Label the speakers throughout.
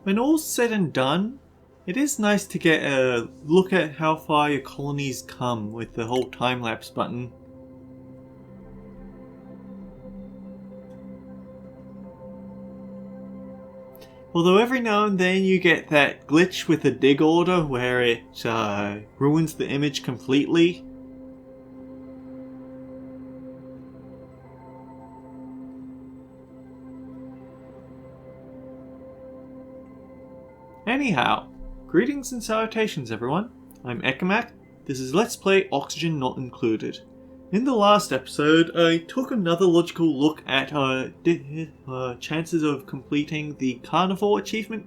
Speaker 1: When all's said and done, it is nice to get a look at how far your colonies come with the whole time-lapse button. Although every now and then you get that glitch with the dig order where it ruins the image completely. Anyhow, greetings and salutations everyone. I'm Ekamak. This is Let's Play Oxygen Not Included. In the last episode, I took another logical look at chances of completing the Carnivore achievement,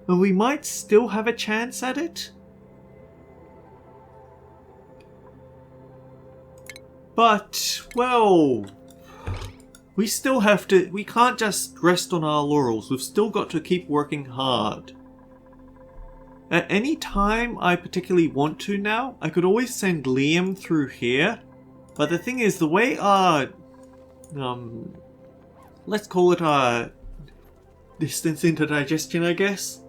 Speaker 1: and we might still have a chance at it. But, well, we can't just rest on our laurels, we've still got to keep working hard. At any time I particularly want to now, I could always send Liam through here. But the thing is, the way our, let's call it our distance into digestion, I guess.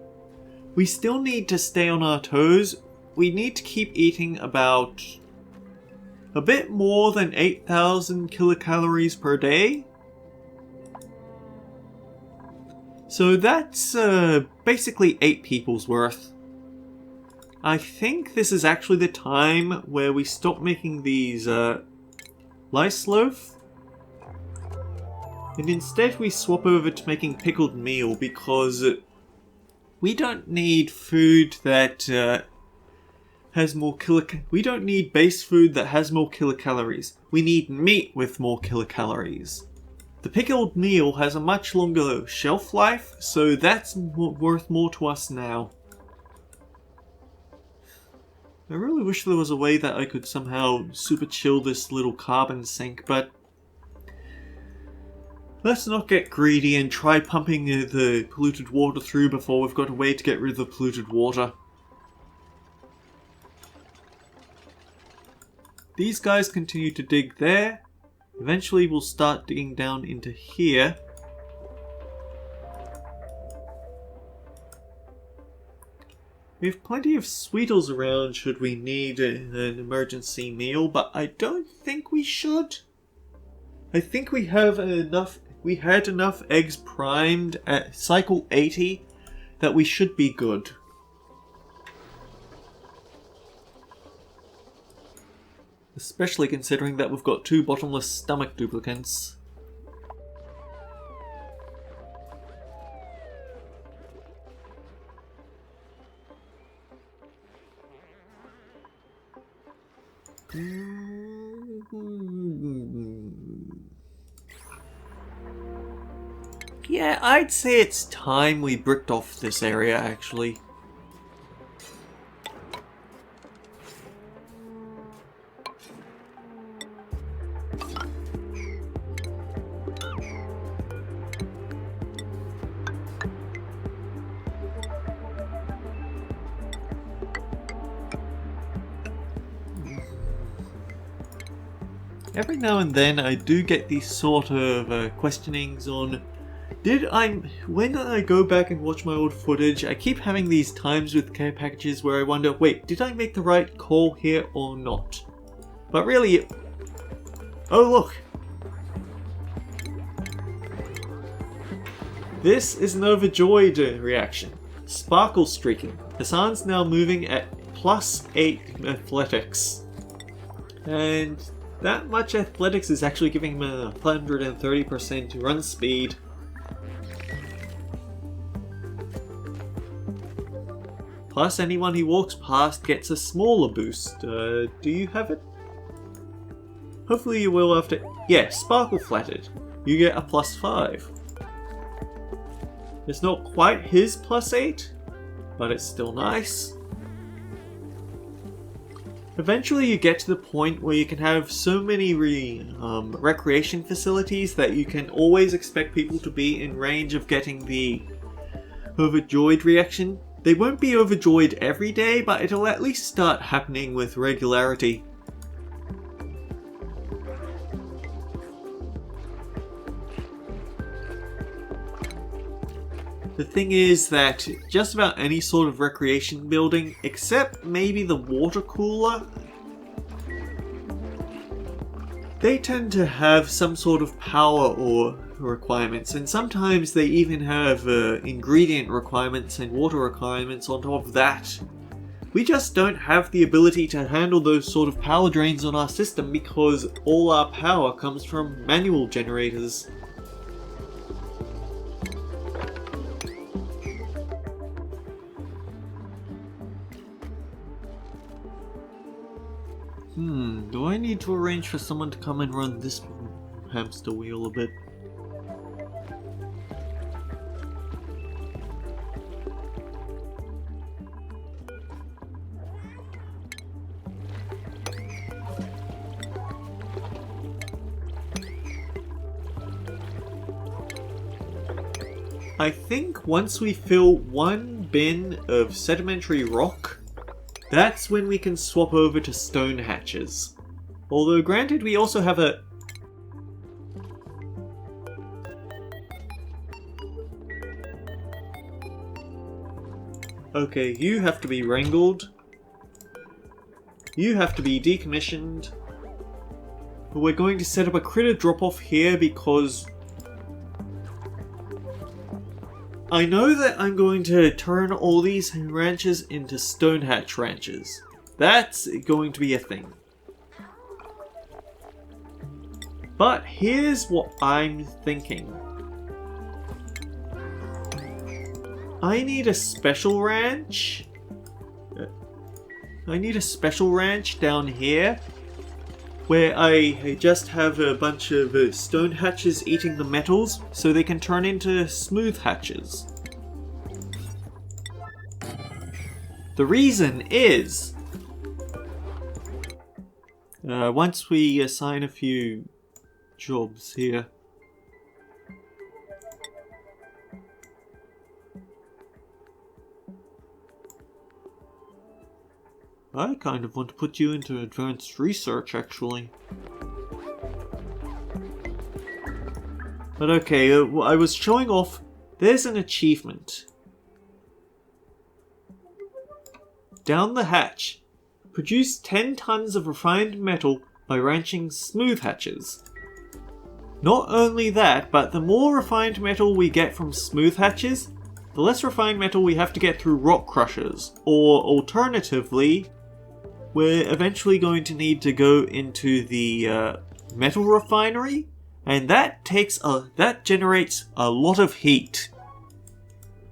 Speaker 1: We still need to stay on our toes. We need to keep eating about a bit more than 8,000 kilocalories per day. So that's basically 8 people's worth. I think this is actually the time where we stop making these lice loaf, and instead we swap over to making pickled meal, because we don't need food that has more we don't need base food that has more kilocalories. We need meat with more kilocalories. The pickled meal has a much longer shelf life, so that's worth more to us now. I really wish there was a way that I could somehow super chill this little carbon sink, but let's not get greedy and try pumping the polluted water through before we've got a way to get rid of the polluted water. These guys continue to dig there. Eventually we'll start digging down into here. We have plenty of sweetles around should we need an emergency meal, but I don't think we should. I think we have enough. We had enough eggs primed at cycle 80 that we should be good. Especially considering that we've got 2 bottomless stomach duplicants. Yeah, I'd say it's time we bricked off this area, actually. Every now and then I do get these sort of questionings on when I go back and watch my old footage, I keep having these times with care packages where I wonder, wait, did I make the right call here or not? But really, oh look! This is an overjoyed reaction. Sparkle streaking. Hassan's now moving at +8 athletics. And that much athletics is actually giving him a 130% run speed. Plus, anyone he walks past gets a smaller boost. Do you have it? Hopefully you will after... Yeah, Sparkle Flattered. You get a +5. It's not quite his +8, but it's still nice. Eventually you get to the point where you can have so many recreation facilities that you can always expect people to be in range of getting the overjoyed reaction. They won't be overjoyed every day, but it'll at least start happening with regularity. The thing is that just about any sort of recreation building, except maybe the water cooler, they tend to have some sort of power or requirements, and sometimes they even have ingredient requirements and water requirements on top of that. We just don't have the ability to handle those sort of power drains on our system because all our power comes from manual generators. Do I need to arrange for someone to come and run this hamster wheel a bit? I think once we fill one bin of sedimentary rock, that's when we can swap over to stone hatches. Although granted, we also have a... Okay, you have to be wrangled. You have to be decommissioned. But we're going to set up a critter drop-off here because I know that I'm going to turn all these ranches into stone hatch ranches. That's going to be a thing. But here's what I'm thinking. I need a special ranch. I need a special ranch down here where I just have a bunch of stone hatches eating the metals so they can turn into smooth hatches. The reason is once we assign a few jobs here. I kind of want to put you into advanced research, actually. But okay, I was showing off. There's an achievement. Down the hatch. Produce 10 tons of refined metal by ranching smooth hatches. Not only that, but the more refined metal we get from smooth hatches, the less refined metal we have to get through rock crushers. Or alternatively, we're eventually going to need to go into the metal refinery, and that generates a lot of heat.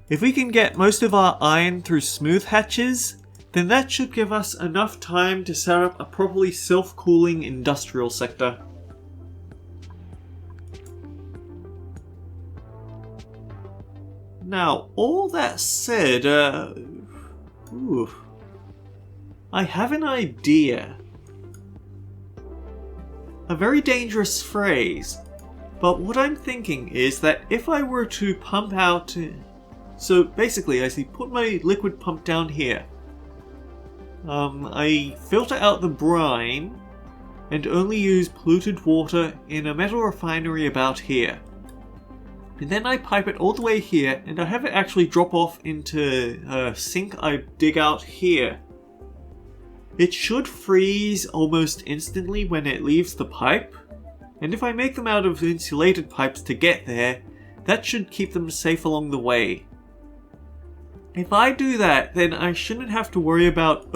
Speaker 1: If we can get most of our iron through smooth hatches, then that should give us enough time to set up a properly self-cooling industrial sector. Now, all that said, I have an idea. A very dangerous phrase, but what I'm thinking is that if I were to pump out... So basically, I put my liquid pump down here. I filter out the brine and only use polluted water in a metal refinery about here. And then I pipe it all the way here and I have it actually drop off into a sink I dig out here. It should freeze almost instantly when it leaves the pipe, and if I make them out of insulated pipes to get there, that should keep them safe along the way. If I do that, then I shouldn't have to worry about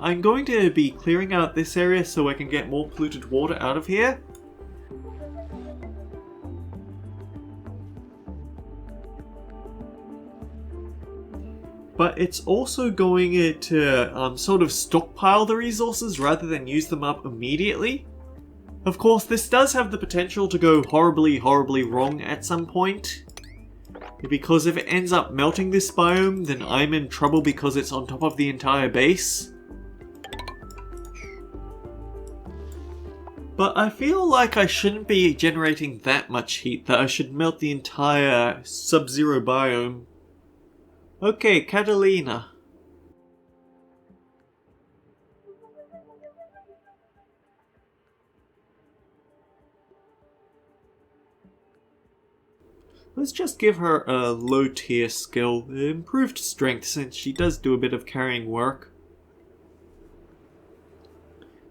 Speaker 1: I'm going to be clearing out this area so I can get more polluted water out of here. But it's also going to sort of stockpile the resources rather than use them up immediately. Of course, this does have the potential to go horribly, horribly wrong at some point. Because if it ends up melting this biome, then I'm in trouble because it's on top of the entire base. But I feel like I shouldn't be generating that much heat, that I should melt the entire sub-zero biome. Okay, Catalina. Let's just give her a low tier skill, improved strength, since she does do a bit of carrying work.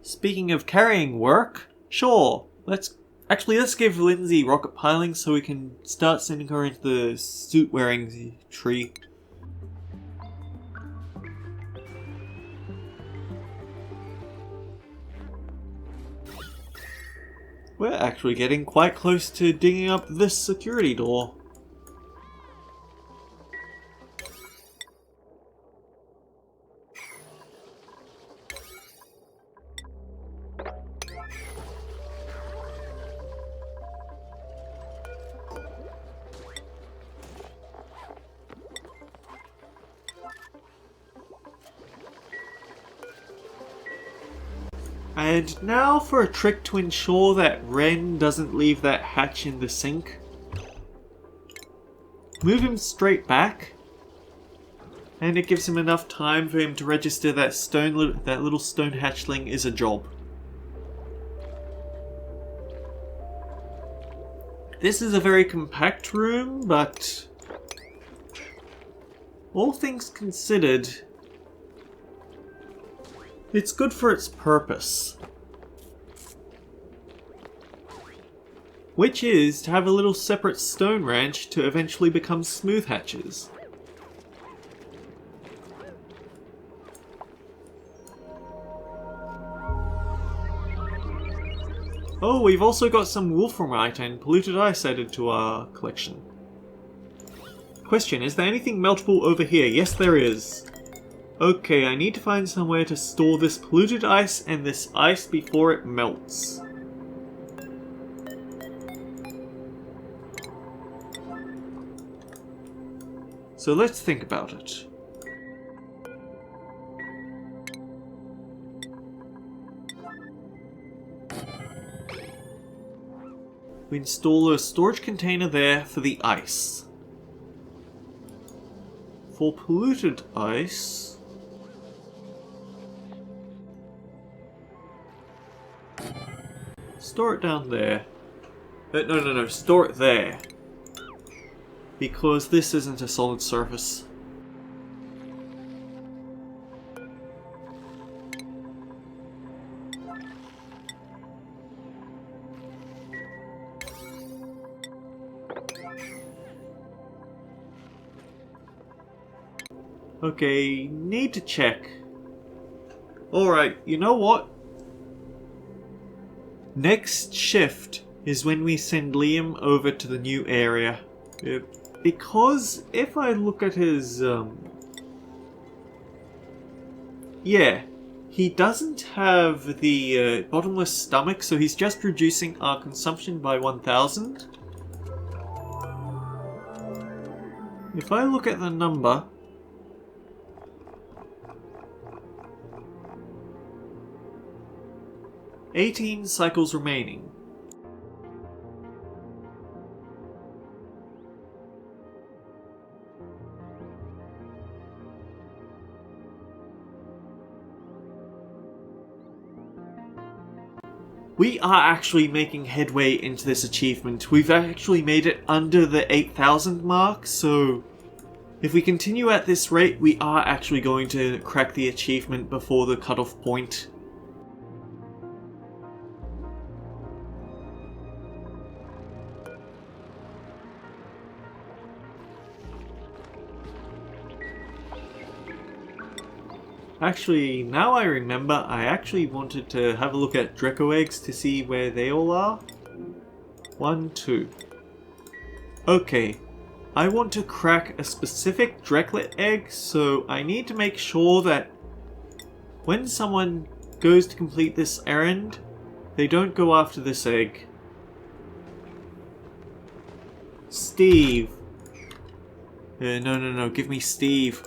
Speaker 1: Speaking of carrying work, sure, let's give Lindsay rocket piling so we can start sending her into the suit wearing tree. We're actually getting quite close to digging up this security door. And now for a trick to ensure that Ren doesn't leave that hatch in the sink. Move him straight back, and it gives him enough time for him to register that little stone hatchling is a job. This is a very compact room, but all things considered, it's good for its purpose. Which is to have a little separate stone ranch to eventually become smooth hatches. Oh, we've also got some wolframite and polluted ice added to our collection. Question, is there anything meltable over here? Yes, there is. Okay, I need to find somewhere to store this polluted ice and this ice before it melts. So let's think about it. We install a storage container there for the ice. For polluted ice, store it down there. No, store it there. Because this isn't a solid surface. Okay, need to check. Alright, you know what? Next shift is when we send Liam over to the new area. Because if I look at his... yeah, he doesn't have the bottomless stomach, so he's just reducing our consumption by 1,000. If I look at the number... 18 cycles remaining. We are actually making headway into this achievement. We've actually made it under the 8,000 mark, so if we continue at this rate, we are actually going to crack the achievement before the cutoff point. Actually, now I remember, I actually wanted to have a look at Draco eggs to see where they all are. 1, 2. Okay, I want to crack a specific Dreklet egg, so I need to make sure that when someone goes to complete this errand, they don't go after this egg. Steve. No, give me Steve.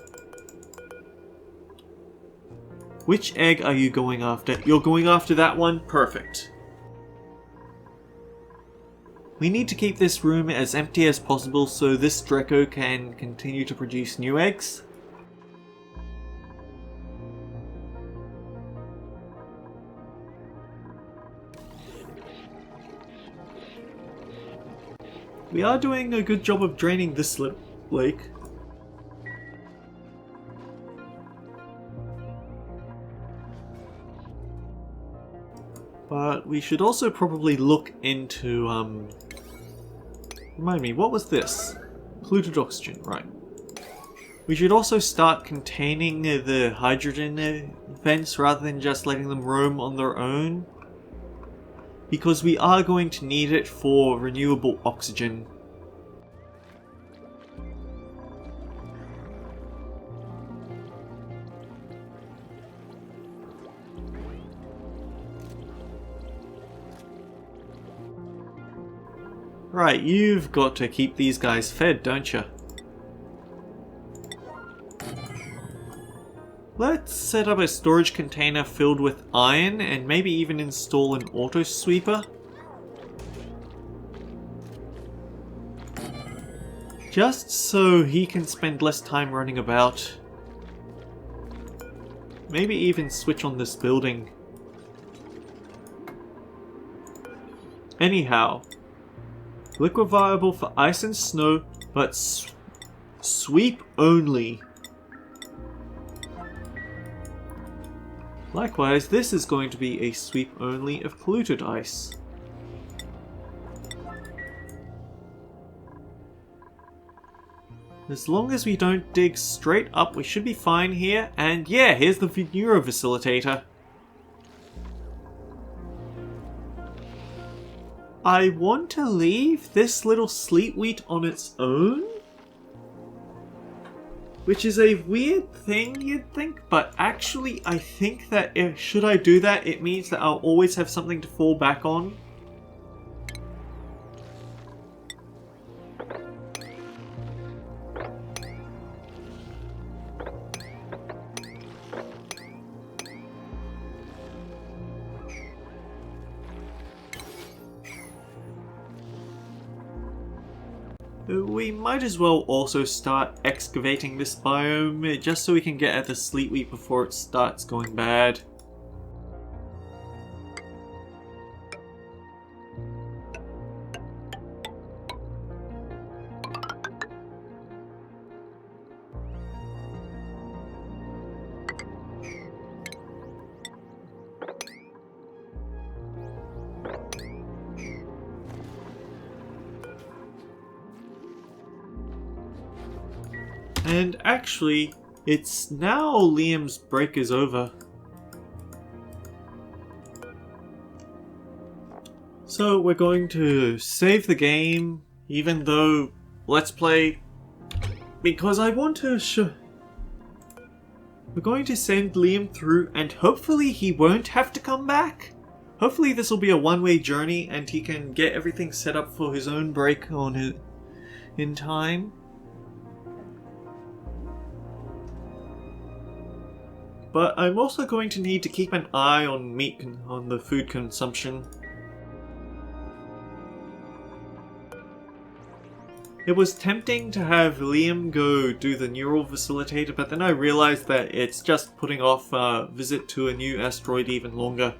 Speaker 1: Which egg are you going after? You're going after that one? Perfect. We need to keep this room as empty as possible so this Draco can continue to produce new eggs. We are doing a good job of draining this lake. But we should also probably look into, remind me, what was this? Polluted oxygen, right. We should also start containing the hydrogen vents rather than just letting them roam on their own. Because we are going to need it for renewable oxygen. Right, you've got to keep these guys fed, don't you? Let's set up a storage container filled with iron and maybe even install an auto sweeper. Just so he can spend less time running about. Maybe even switch on this building. Anyhow, liquid viable for ice and snow, but sweep only. Likewise, this is going to be a sweep only of polluted ice. As long as we don't dig straight up, we should be fine here. And yeah, here's the Neuro Facilitator. I want to leave this little sleet wheat on its own? Which is a weird thing, you'd think, but actually I think that if should I do that, it means that I'll always have something to fall back on. We might as well also start excavating this biome, just so we can get at the sleet wheat before it starts going bad. And actually, it's now Liam's break is over. So we're going to save the game, even though let's play, because I want to we're going to send Liam through and hopefully he won't have to come back. Hopefully this will be a one-way journey and he can get everything set up for his own break in time. But I'm also going to need to keep an eye on on the food consumption. It was tempting to have Liam go do the neural facilitator, but then I realized that it's just putting off a visit to a new asteroid even longer.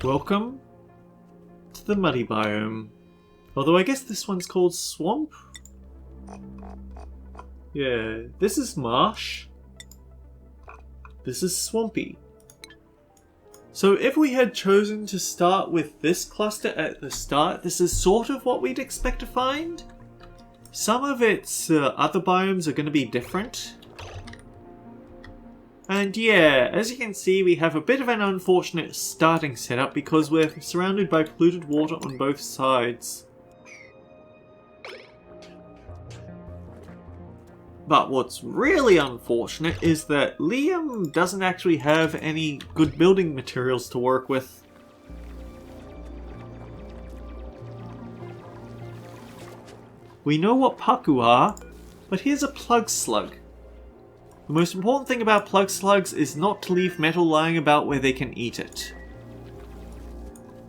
Speaker 1: Welcome to the muddy biome. Although I guess this one's called swamp? Yeah, this is marsh. This is swampy. So if we had chosen to start with this cluster at the start, this is sort of what we'd expect to find. Some of its other biomes are going to be different. And yeah, as you can see, we have a bit of an unfortunate starting setup because we're surrounded by polluted water on both sides. But what's really unfortunate is that Liam doesn't actually have any good building materials to work with. We know what Paku are, but here's a plug slug. The most important thing about plug slugs is not to leave metal lying about where they can eat it.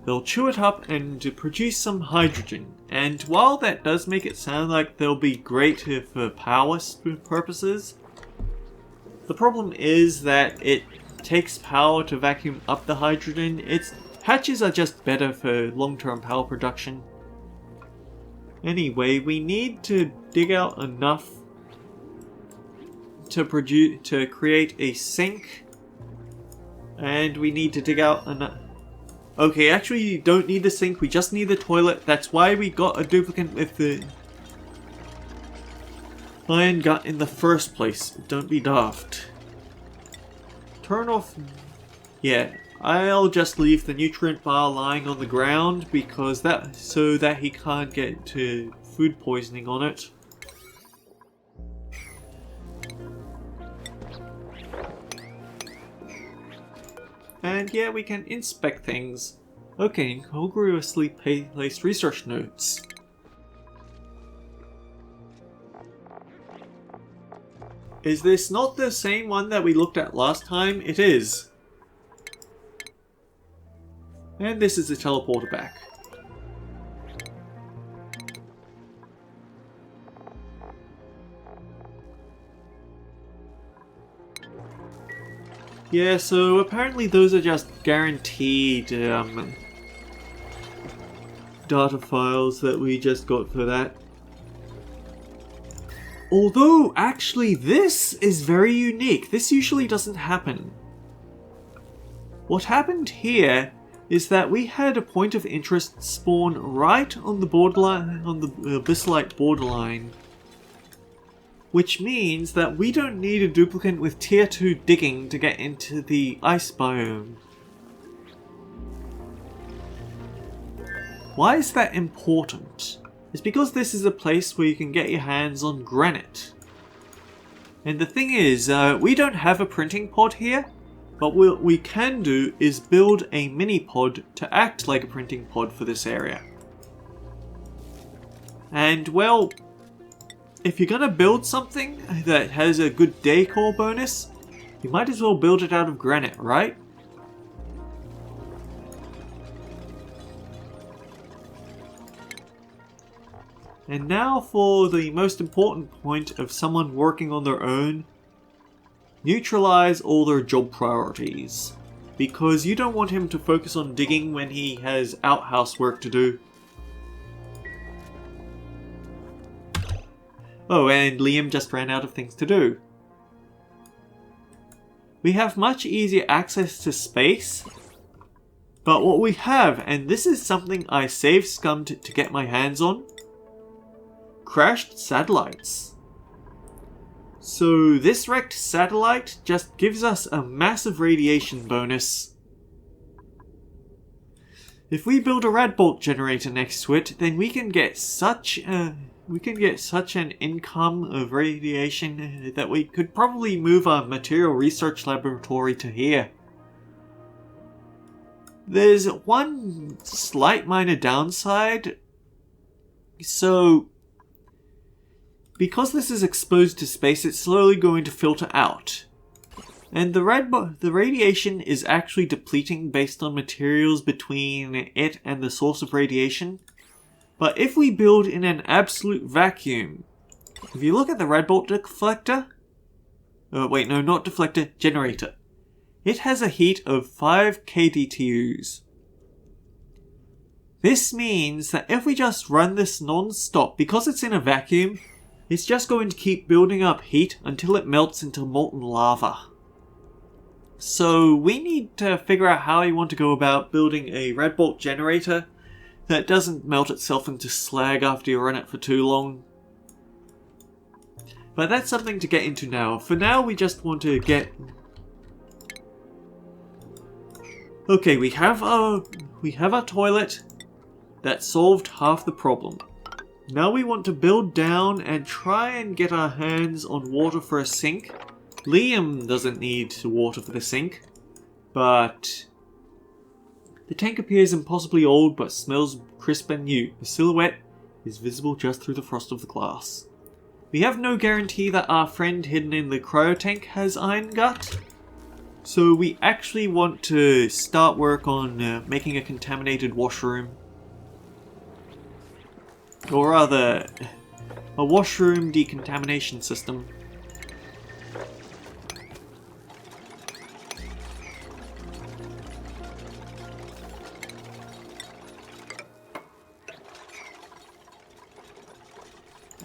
Speaker 1: They'll chew it up and produce some hydrogen, and while that does make it sound like they'll be great for power purposes, the problem is that it takes power to vacuum up the hydrogen. Its hatches are just better for long-term power production. Anyway, we need to dig out enough to create a sink, and we need to dig out enough. Okay, actually you don't need the sink, we just need the toilet. That's why we got a duplicate with the iron gut in the first place. Don't be daft. Turn off... Yeah, I'll just leave the nutrient bar lying on the ground because so that he can't get to food poisoning on it. And yeah, we can inspect things. Okay, incongruously placed research notes. Is this not the same one that we looked at last time? It is. And this is the teleporter back. Yeah, so apparently those are just guaranteed data files that we just got for that. Although, actually, this is very unique. This usually doesn't happen. What happened here is that we had a point of interest spawn right on the borderline, on the abyssalite borderline. Which means that we don't need a duplicate with tier 2 digging to get into the ice biome. Why is that important? It's because this is a place where you can get your hands on granite. And the thing is, we don't have a printing pod here, but what we can do is build a mini pod to act like a printing pod for this area. And well, if you're gonna build something that has a good decor bonus, you might as well build it out of granite, right? And now for the most important point of someone working on their own. Neutralize all their job priorities. Because you don't want him to focus on digging when he has outhouse work to do. Oh, and Liam just ran out of things to do. We have much easier access to space. But what we have, and this is something I save scummed to get my hands on, crashed satellites. So this wrecked satellite just gives us a massive radiation bonus. If we build a rad bolt generator next to it, then we can get such an income of radiation that we could probably move our material research laboratory to here. There's one slight minor downside. So, because this is exposed to space, it's slowly going to filter out. And the radiation is actually depleting based on materials between it and the source of radiation. But if we build in an absolute vacuum, if you look at the red bolt deflector, wait, no, not deflector, generator. It has a heat of 5 kDTUs. This means that if we just run this non-stop, because it's in a vacuum, it's just going to keep building up heat until it melts into molten lava. So we need to figure out how you want to go about building a red bolt generator that doesn't melt itself into slag after you run it for too long. But that's something to get into now. For now, we just want to get... Okay, we have our toilet. That solved half the problem. Now we want to build down and try and get our hands on water for a sink. Liam doesn't need water for the sink, but the tank appears impossibly old but smells crisp and new. The silhouette is visible just through the frost of the glass. We have no guarantee that our friend hidden in the cryo tank has iron gut. So we actually want to start work on making a contaminated washroom. Or rather, a washroom decontamination system.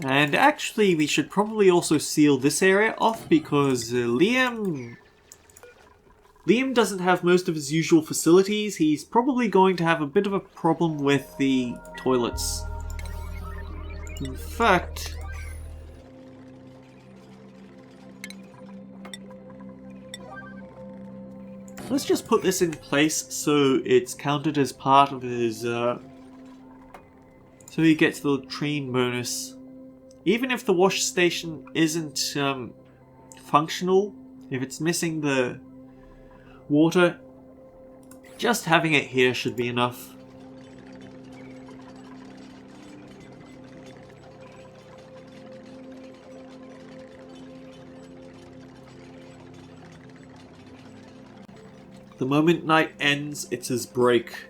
Speaker 1: And actually, we should probably also seal this area off because Liam doesn't have most of his usual facilities. He's probably going to have a bit of a problem with the toilets. In fact, let's just put this in place so it's counted as part of his, so he gets the latrine bonus. Even if the wash station isn't functional, if it's missing the water, just having it here should be enough. The moment night ends, it's his break.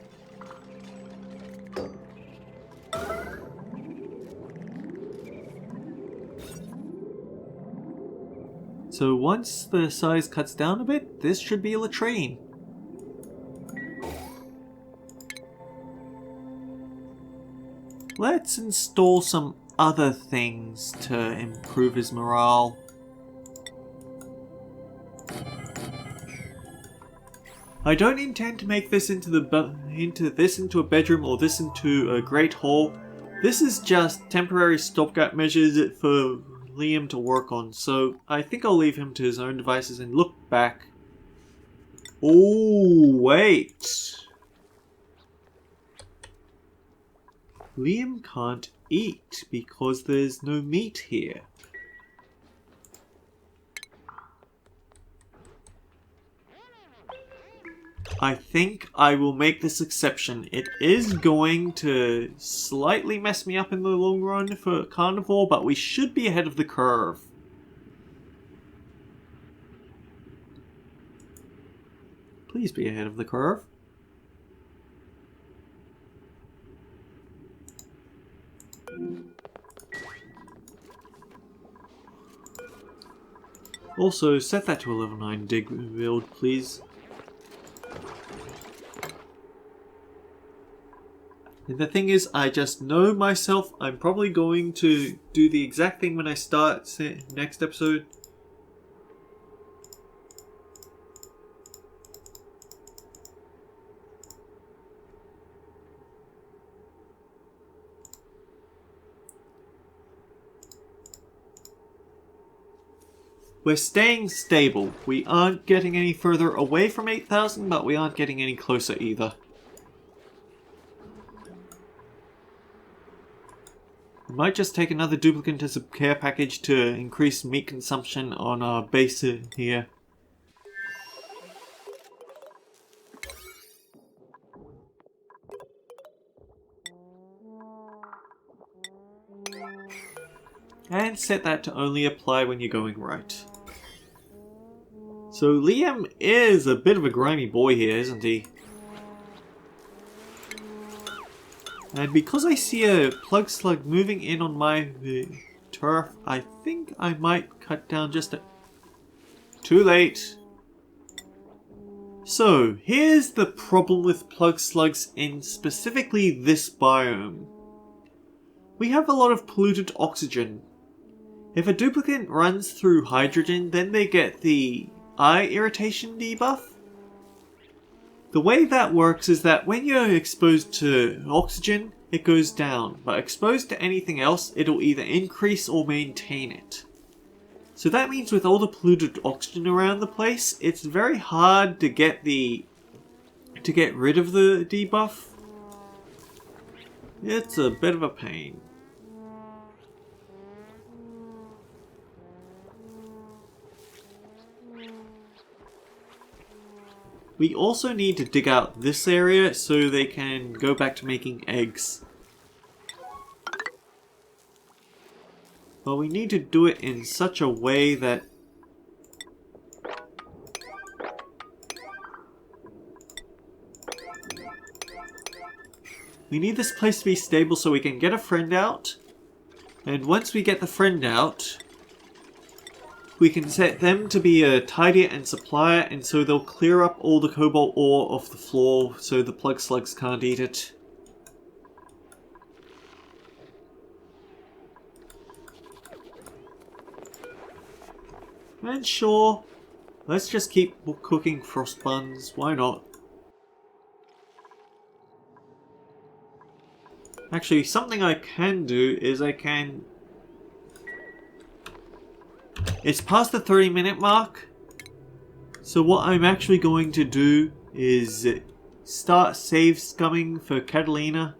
Speaker 1: So once the size cuts down a bit, this should be a latrine. Let's install some other things to improve his morale. I don't intend to make this into a bedroom or this into a great hall. This is just temporary stopgap measures for Liam to work on, so I think I'll leave him to his own devices and look back. Oh, wait. Liam can't eat because there's no meat here. I think I will make this exception. It is going to slightly mess me up in the long run for carnivore, but we should be ahead of the curve. Please be ahead of the curve. Also, set that to a level 9 dig build, please. And the thing is, I just know myself, I'm probably going to do the exact thing when I start next episode. We're staying stable. We aren't getting any further away from 8,000, but we aren't getting any closer either. We might just take another duplicate as a care package to increase meat consumption on our base here. And set that to only apply when you're going right. So Liam is a bit of a grimy boy here, isn't he? And because I see a plug slug moving in on my turf, I think I might cut down just a... Too late. So, here's the problem with plug slugs in specifically this biome. We have a lot of polluted oxygen. If a duplicate runs through hydrogen, then they get the eye irritation debuff. The way that works is that when you're exposed to oxygen, it goes down, but exposed to anything else, it'll either increase or maintain it. So that means with all the polluted oxygen around the place, it's very hard to get rid of the debuff. It's a bit of a pain. We also need to dig out this area so they can go back to making eggs. But we need to do it in such a way that we need this place to be stable so we can get a friend out. And once we get the friend out, we can set them to be a tidier and supplier, and so they'll clear up all the cobalt ore off the floor so the plug slugs can't eat it. And sure, let's just keep cooking frost buns, why not? Actually, something I can do is it's past the 30-minute mark, so what I'm actually going to do is start save scumming for Catalina.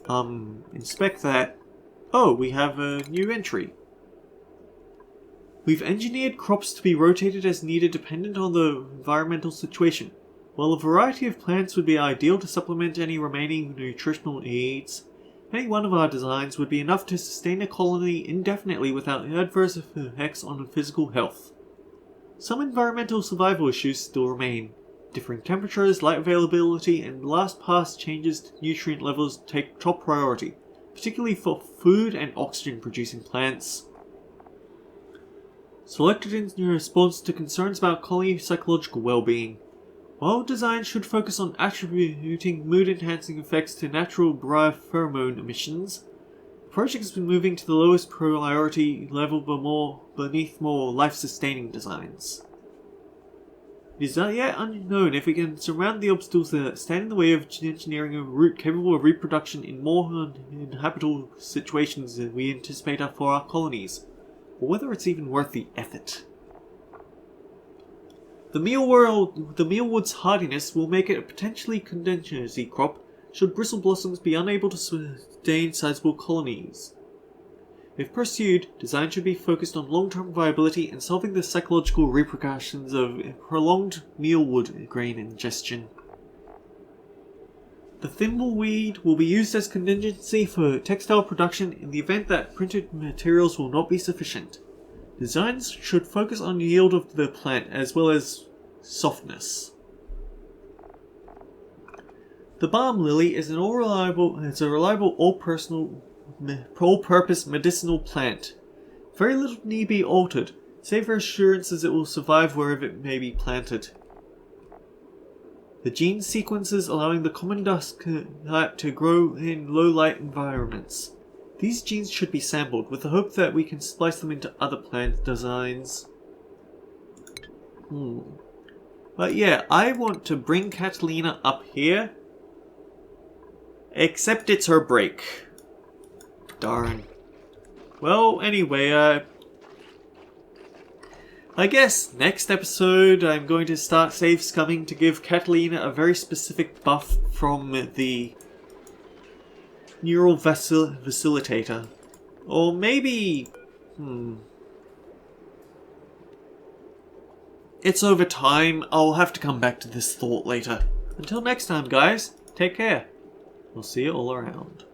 Speaker 1: Inspect that. Oh, we have a new entry. We've engineered crops to be rotated as needed dependent on the environmental situation. While a variety of plants would be ideal to supplement any remaining nutritional needs, any one of our designs would be enough to sustain a colony indefinitely without adverse effects on physical health. Some environmental survival issues still remain. Differing temperatures, light availability, and blast pass changes to nutrient levels take top priority, particularly for food and oxygen producing plants. Selected in response to concerns about colony psychological well-being. While design should focus on attributing mood-enhancing effects to natural derived pheromone emissions, the project has been moving to the lowest priority level beneath more life-sustaining designs. It is not yet unknown if we can surmount the obstacles that stand in the way of engineering a route capable of reproduction in more inhabitable situations than we anticipate for our colonies, or whether it's even worth the effort. The mealwood's hardiness will make it a potentially contingency crop should bristle blossoms be unable to sustain sizable colonies. If pursued, design should be focused on long-term viability and solving the psychological repercussions of prolonged mealwood grain ingestion. The thimbleweed will be used as contingency for textile production in the event that printed materials will not be sufficient. Designs should focus on yield of the plant as well as softness. The balm lily is a reliable all-purpose medicinal plant. Very little need be altered, save for assurances it will survive wherever it may be planted. The gene sequences allowing the common dust type to grow in low-light environments. These genes should be sampled with the hope that we can splice them into other plant designs. But yeah, I want to bring Catalina up here. Except it's her break. Darn. Well, anyway, I guess next episode I'm going to start save scumming to give Catalina a very specific buff from the neural facilitator. Or maybe... It's over time. I'll have to come back to this thought later. Until next time, guys, take care. We'll see you all around.